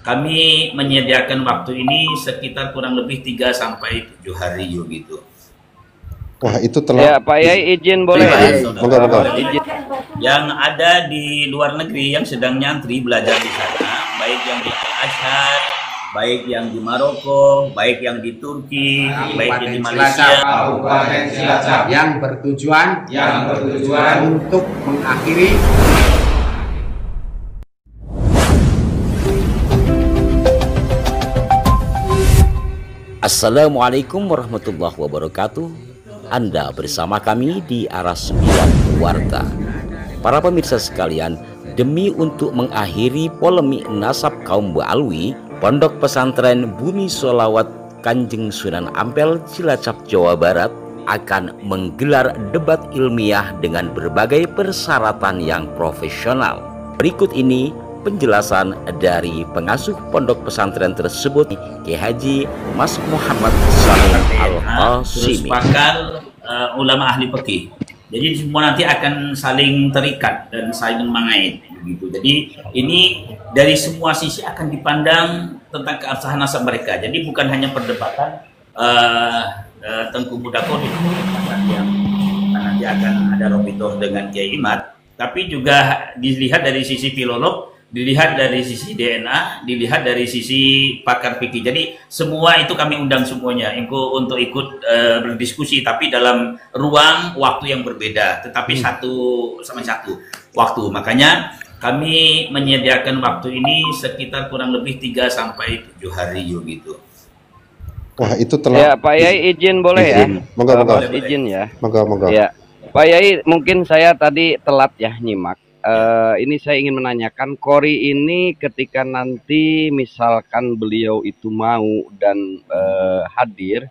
kami menyediakan waktu ini sekitar kurang lebih 3 sampai 7 hari gitu. Wah, itu telah. Ya, Pak Yai izin boleh Iya, ya? saudara. Izin. Yang ada di luar negeri yang sedang nyantri belajar di sana, baik yang di Al-Azhar, baik yang di Maroko, baik yang di Turki, baik yang di Malaysia, Kabupaten Cilacap yang bertujuan untuk mengakhiri Assalamualaikum warahmatullahi wabarakatuh. Anda bersama kami di Aras 9 Warta. Para pemirsa sekalian, demi untuk mengakhiri polemik nasab kaum Ba'alwi, Pondok Pesantren Bumi Sholawat Kanjeng Sunan Ampel Cilacap Jawa Barat akan menggelar debat ilmiah dengan berbagai persyaratan yang profesional. Berikut ini penjelasan dari pengasuh pondok pesantren tersebut, Kiai Haji Mas Muhammad Salim Al-Qasimi. terus pakar ulama ahli fikih. Jadi semua nanti akan saling terikat dan saling mengait begitu. Jadi ini dari semua sisi akan dipandang tentang keabsahan nasab mereka. Jadi bukan hanya perdebatan Tengku Mudakor yang nanti akan ada Robitoh dengan Kiai Imad, tapi juga dilihat dari sisi filolog, dilihat dari sisi DNA, dilihat dari sisi pakar fikih. Jadi semua itu kami undang semuanya untuk ikut berdiskusi, tapi dalam ruang waktu yang berbeda, tetapi satu sama satu waktu. Makanya kami menyediakan waktu ini sekitar kurang lebih 3 sampai 7 hari gitu. Wah, itu telah. Ya, Pak Yai izin boleh ya? Moga-moga. Izin ya. Moga-moga. Ya, Pak Yai, mungkin saya tadi telat ya nyimak. Ini saya ingin menanyakan, Qori ini ketika nanti misalkan beliau itu mau dan hadir,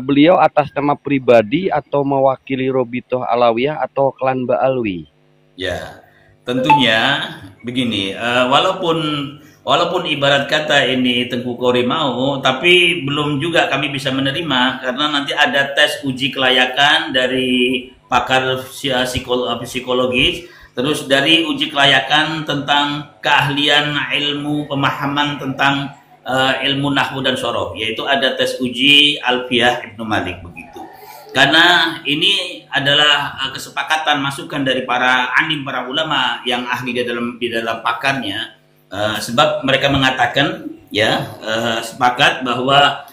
beliau atas nama pribadi atau mewakili Robitoh Alawiyah atau klan Ba'alwi? Ya, tentunya begini, walaupun ibarat kata ini Tengku Qori mau, tapi belum juga kami bisa menerima karena nanti ada tes uji kelayakan dari pakar psikologis, terus dari uji kelayakan tentang keahlian ilmu pemahaman tentang ilmu nahwu dan sorof, yaitu ada tes uji Alfiyah Ibnu Malik begitu. Karena ini adalah kesepakatan masukan dari para alim, para ulama yang ahli di dalam pakarnya. Sebab mereka mengatakan sepakat bahwa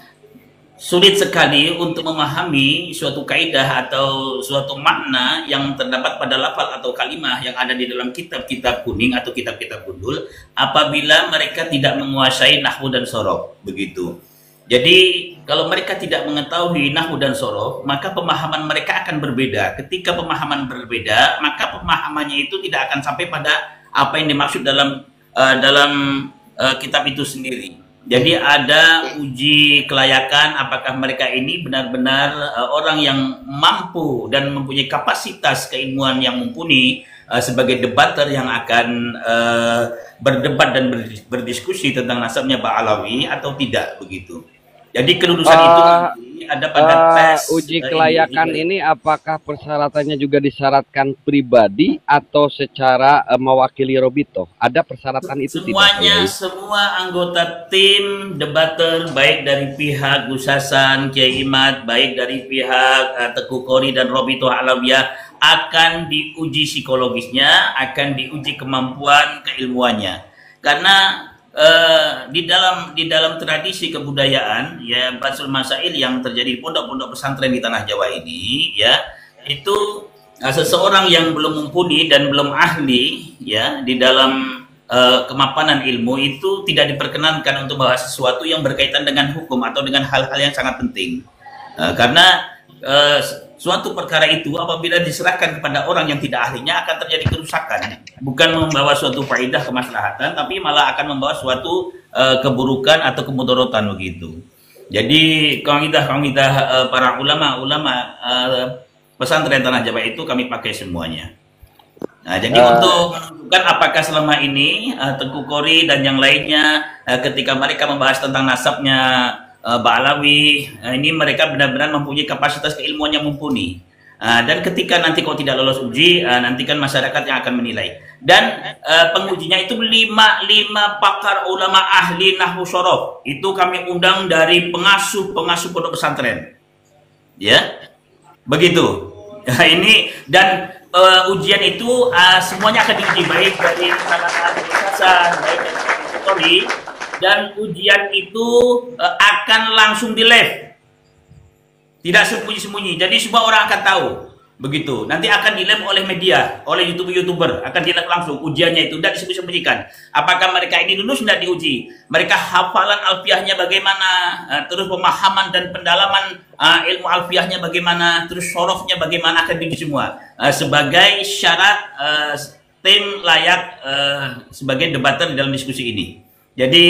sulit sekali untuk memahami suatu kaidah atau suatu makna yang terdapat pada lafal atau kalimah yang ada di dalam kitab-kitab kuning atau kitab-kitab gundul apabila mereka tidak menguasai nahwu dan sorof begitu. Jadi kalau mereka tidak mengetahui nahwu dan sorof, maka pemahaman mereka akan berbeda. Ketika pemahaman berbeda, maka pemahamannya itu tidak akan sampai pada apa yang dimaksud dalam kitab itu sendiri. Jadi ada uji kelayakan apakah mereka ini benar-benar orang yang mampu dan mempunyai kapasitas keilmuan yang mumpuni sebagai debater yang akan berdebat dan berdiskusi tentang nasabnya Ba'alawi atau tidak begitu. Jadi kelulusan itu nanti ada pada tes uji kelayakan ini apakah persyaratannya juga disyaratkan pribadi atau secara mewakili Robitoh? Ada persyaratan itu semuanya, tidak? semua anggota tim debater baik dari pihak Gus Hasan, Kiai Imad, baik dari pihak Tengku Qori dan Robitoh Alawiyah akan diuji psikologisnya, akan diuji kemampuan keilmuannya. Karena di dalam tradisi kebudayaan ya Basul Masail yang terjadi di pondok-pondok pesantren di tanah Jawa ini ya itu seseorang yang belum mumpuni dan belum ahli ya di dalam kemapanan ilmu itu tidak diperkenankan untuk bahas sesuatu yang berkaitan dengan hukum atau dengan hal-hal yang sangat penting karena suatu perkara itu apabila diserahkan kepada orang yang tidak ahlinya akan terjadi kerusakan, bukan membawa suatu faedah kemaslahatan, tapi malah akan membawa suatu keburukan atau kemudorotan begitu. Jadi kaidah para ulama pesantren tanah Jawa itu kami pakai semuanya. Nah, jadi untuk menentukan apakah selama ini Tengku Qori dan yang lainnya ketika mereka membahas tentang nasabnya Ba'alawi, ini mereka benar-benar mempunyai kapasitas keilmuan yang mumpuni. Dan ketika nanti kau tidak lolos uji, nanti kan masyarakat yang akan menilai. Dan pengujinya itu lima pakar ulama ahli nahwu sorof. Itu kami undang dari pengasuh pondok pesantren. Ya, begitu. Ini dan ujian itu semuanya akan diuji, baik dari kalangan ustazah, baik dari tutori, dan ujian itu akan langsung di live. Tidak sembunyi-sembunyi. Jadi semua orang akan tahu. Begitu. Nanti akan di-live oleh media, oleh YouTuber. Akan di-live langsung ujiannya itu. Tidak disembunyikan. Apakah mereka ini lulus, tidak diuji. Mereka hafalan alfiahnya bagaimana. Terus pemahaman dan pendalaman ilmu alfiahnya bagaimana. Terus sorofnya bagaimana, akan diuji semua. Sebagai syarat tim layak sebagai debater di dalam diskusi ini. Jadi,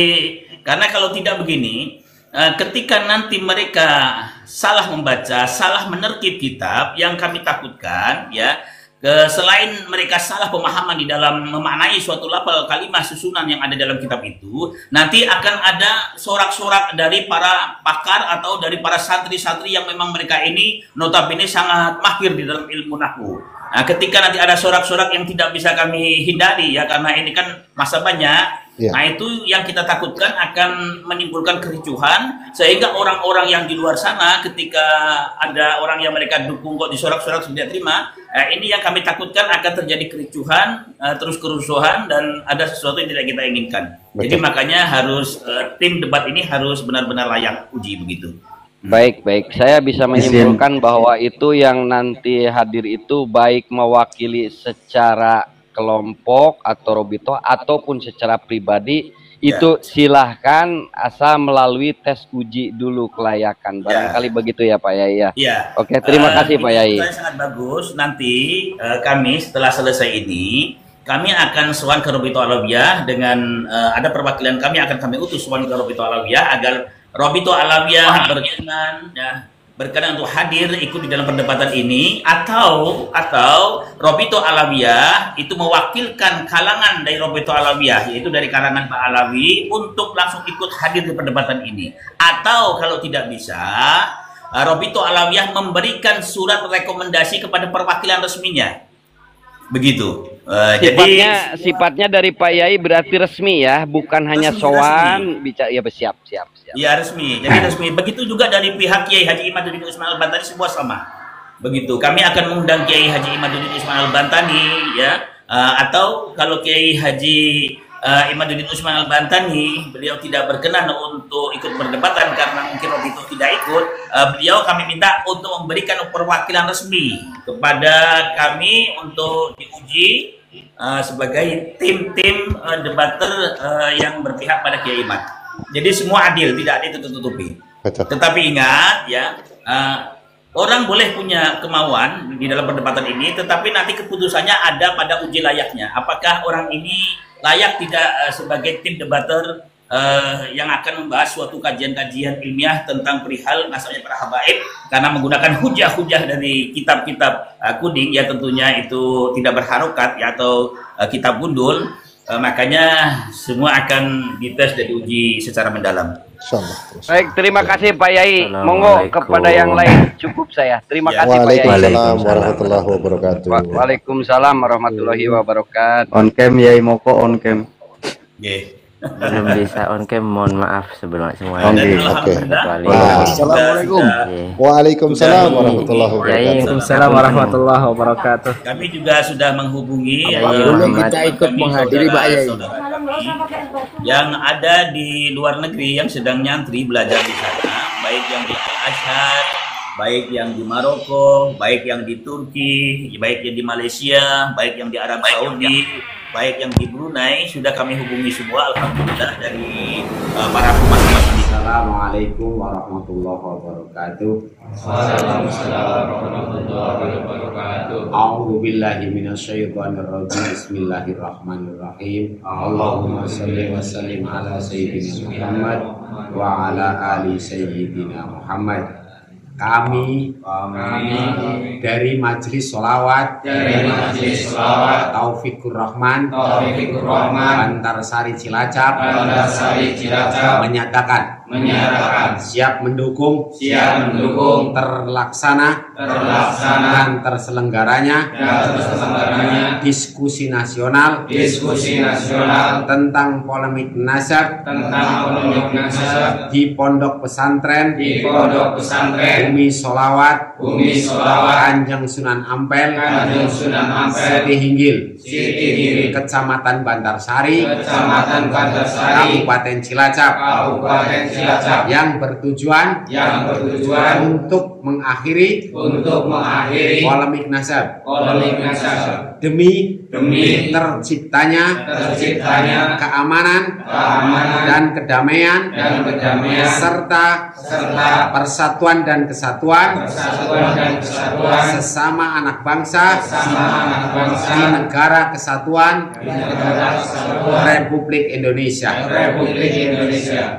karena kalau tidak begini, ketika nanti mereka salah membaca, salah menerkib kitab, yang kami takutkan ya, selain mereka salah pemahaman di dalam memaknai suatu lafal kalimah susunan yang ada dalam kitab itu, nanti akan ada sorak-sorak dari para pakar atau dari para santri-santri yang memang mereka ini notabene sangat mahir di dalam ilmu nahwu. Nah, ketika nanti ada sorak-sorak yang tidak bisa kami hindari ya, karena ini kan masa banyak. Nah, itu yang kita takutkan akan menimbulkan kericuhan, sehingga orang-orang yang di luar sana ketika ada orang yang mereka dukung kok disorak-sorak tidak terima, ini yang kami takutkan akan terjadi kericuhan, terus kerusuhan, dan ada sesuatu yang tidak kita inginkan. Betul. Jadi makanya harus tim debat ini harus benar-benar layak uji begitu. Baik, saya bisa menyimpulkan bahwa itu yang nanti hadir itu baik mewakili secara kelompok atau robito ataupun secara pribadi, itu silahkan asal melalui tes uji dulu kelayakan. Barangkali begitu ya Pak Yai ya. Oke, terima kasih Pak Yai. Sangat bagus. Nanti kami setelah selesai ini, kami akan sowan ke Robito Alawiyah dengan ada perwakilan kami, akan kami utus sowan ke Robito Alawiyah agar Robito Alawiyah berkenan untuk hadir ikut di dalam perdebatan ini, atau Robito Alawiyah itu mewakilkan kalangan dari Robito Alawiyah, yaitu dari kalangan Pak Alawi, untuk langsung ikut hadir di perdebatan ini. Atau kalau tidak bisa, Robito Alawiyah memberikan surat rekomendasi kepada perwakilan resminya. Begitu. Sifatnya dari Pak Yai berarti resmi ya, bukan hanya sowan bicara. Ya, siap. Ya, resmi. Jadi resmi. Begitu juga dari pihak Kiai Haji Imaduddin Usman Al-Bantani, semua sama. Begitu. Kami akan mengundang Kiai Haji Imaduddin Usman Al-Bantani ya, atau kalau Kiai Haji Imaduddin Usman Al-Bantani beliau tidak berkenan untuk ikut perdebatan karena mungkin waktu itu tidak ikut, beliau kami minta untuk memberikan perwakilan resmi kepada kami untuk diuji sebagai tim-tim debater yang berpihak pada Kiai Imad. Jadi semua adil, tidak ada yang tertutupi. Tetapi ingat ya, orang boleh punya kemauan di dalam perdebatan ini, tetapi nanti keputusannya ada pada uji layaknya. Apakah orang ini layak tidak sebagai tim debater yang akan membahas suatu kajian-kajian ilmiah tentang perihal nasabnya para habaib, karena menggunakan hujah-hujah dari kitab-kitab kuning ya, tentunya itu tidak berharokat ya, atau kitab gundul. Makanya semua akan dites dan diuji secara mendalam. Baik, terima kasih Pak Yai. Monggo kepada yang lain cukup saya. Terima kasih Pak Yai. Waalaikumsalam warahmatullahi wabarakatuh. Waalaikumsalam warahmatullahi wabarakatuh. On cam Yai, Moko on cam. Belum bisa on cam, mohon maaf sebelumnya semuanya. Oke. Assalamualaikum. Waalaikumsalam warahmatullahi wabarakatuh. Waalaikumsalam warahmatullahi wabarakatuh. Kami juga sudah menghubungi kita ikut menghadiri Pak Yai yang ada di luar negeri yang sedang nyantri belajar di sana, baik yang di Al-Azhar, baik yang di Maroko, baik yang di Turki, baik yang di Malaysia, baik yang di Arab Saudi, baik yang di Brunei. Sudah kami hubungi semua, alhamdulillah, dari para pemakas di. Assalamualaikum warahmatullahi wabarakatuh. Waalaikumsalam warahmatullahi wabarakatuh. A'udzu billahi minasyaitonir rajim. Bismillahirrahmanirrahim. Allahumma shalli wa sallim ala sayyidina Muhammad wa ala ali sayyidina Muhammad. Kami dari Majelis Sholawat Taufikur Rahman Bantarsari Cilacap menyatakan siap mendukung terlaksana dan terselenggaranya diskusi nasional tentang polemik nasab di Pondok Pesantren Bumi Sholawat Kanjeng Sunan Ampel Siti Hinggil Kecamatan Bantarsari Kabupaten Cilacap yang bertujuan untuk mengakhiri polemik nasab demi terciptanya keamanan dan kedamaian serta persatuan dan kesatuan sesama anak bangsa di negara kesatuan Republik Indonesia.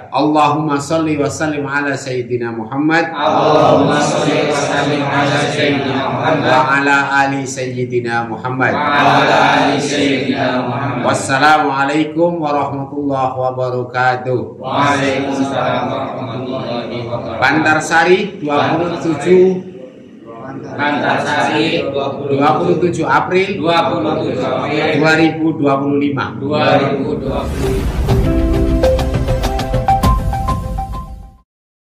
Allahumma sholli wa sallim ala sayyidina Muhammad wa ala ali sayyidina Muhammad. Wassalamualaikum warahmatullahi wabarakatuh. Bantarsari 27 April 2025.